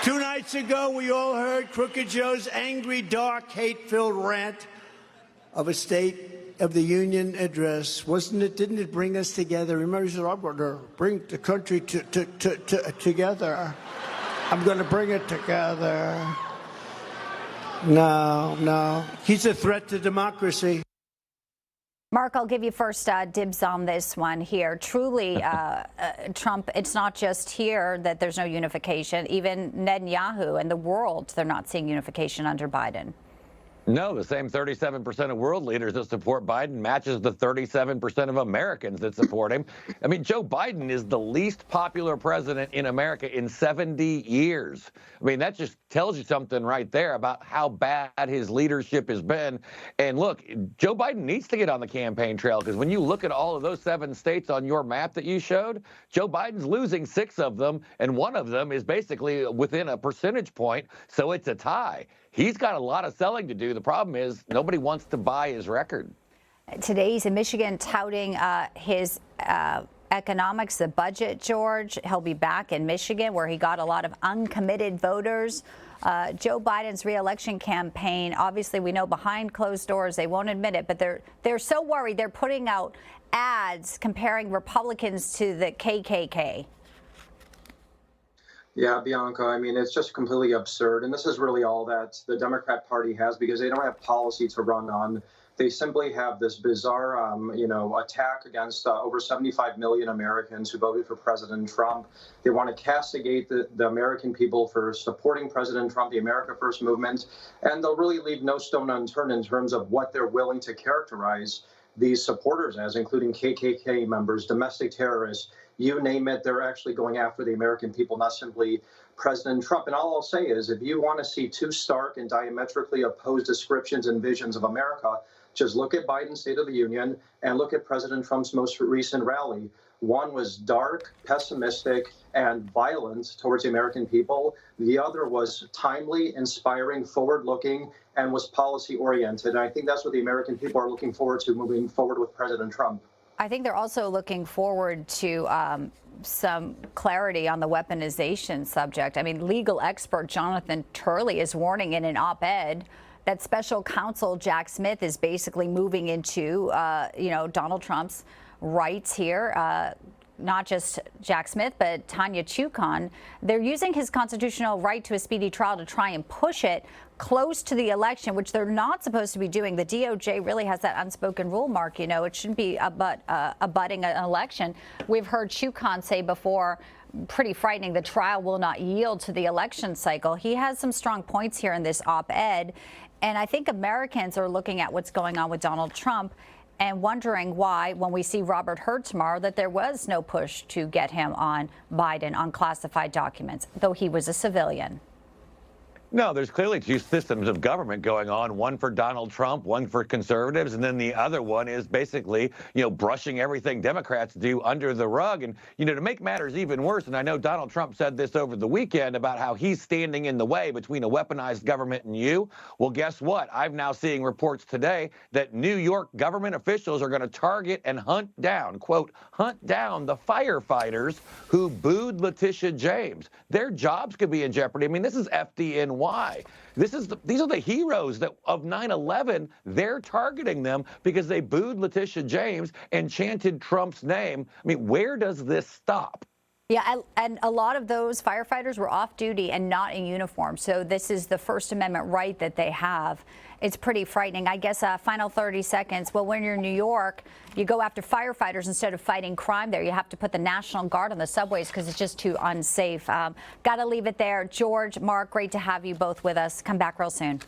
2 nights ago, we all heard Crooked Joe's angry, dark, hate-filled rant of a State of the Union address. Didn't it bring us together? Remember, he said, I'm going to bring the country together. I'm going to bring it together. No. He's a threat to democracy. Marc, I'll give you first dibs on this one here. Truly, Trump, it's not just here that there's no unification. Even Netanyahu and the world, they're not seeing unification under Biden. No, the same 37% of world leaders that support Biden matches the 37% of Americans that support him. I mean, Joe Biden is the least popular president in America in 70 years. I mean, that just tells you something right there about how bad his leadership has been. And look, Joe Biden needs to get on the campaign trail, because when you look at all of those 7 states on your map that you showed, Joe Biden's losing 6 of them, and 1 of them is basically within a percentage point, so it's a tie. He's got a lot of selling to do. The problem is nobody wants to buy his record. Today he's in Michigan touting his economics, the budget, George. He'll be back in Michigan where he got a lot of uncommitted voters. Joe Biden's reelection campaign, obviously we know behind closed doors, they won't admit it, but they're so worried they're putting out ads comparing Republicans to the KKK. Yeah, Bianca, I mean, it's just completely absurd. And this is really all that the Democrat Party has, because they don't have policy to run on. They simply have this bizarre, attack against over 75 million Americans who voted for President Trump. They want to castigate the American people for supporting President Trump, the America First movement. And they'll really leave no stone unturned in terms of what they're willing to characterize these supporters as, including KKK members, domestic terrorists. You name it, they're actually going after the American people, not simply President Trump. And all I'll say is, if you want to see 2 stark and diametrically opposed descriptions and visions of America, just look at Biden's State of the Union and look at President Trump's most recent rally. One was dark, pessimistic, and violent towards the American people. The other was timely, inspiring, forward-looking, and was policy-oriented. And I think that's what the American people are looking forward to moving forward with President Trump. I think they're also looking forward to some clarity on the weaponization subject. I mean, legal expert Jonathan Turley is warning in an op-ed that special counsel Jack Smith is basically moving into, Donald Trump's rights here. Not just Jack Smith, but Tanya Chutkan. They're using his constitutional right to a speedy trial to try and push it close to the election, which they're not supposed to be doing. The DOJ really has that unspoken rule, Marc. It shouldn't be abutting an election. We've heard Chutkan say before, pretty frightening, the trial will not yield to the election cycle. He has some strong points here in this op-ed. And I think Americans are looking at what's going on with Donald Trump and wondering why, when we see Robert Hur tomorrow, that there was no push to get him on Biden on classified documents, though he was a civilian. No, there's clearly 2 systems of government going on, one for Donald Trump, one for conservatives, and then the other one is basically, brushing everything Democrats do under the rug. And, to make matters even worse, and I know Donald Trump said this over the weekend about how he's standing in the way between a weaponized government and you. Well, guess what? I'm now seeing reports today that New York government officials are going to target and hunt down, quote, hunt down the firefighters who booed Letitia James. Their jobs could be in jeopardy. I mean, this is FDNY. These are the heroes of 9/11. They're targeting them because they booed Letitia James and chanted Trump's name. I mean, where does this stop? Yeah, and a lot of those firefighters were off duty and not in uniform. So this is the First Amendment right that they have. It's pretty frightening. I guess final 30 seconds. Well, when you're in New York, you go after firefighters instead of fighting crime there. You have to put the National Guard on the subways because it's just too unsafe. Got to leave it there. George, Marc, great to have you both with us. Come back real soon.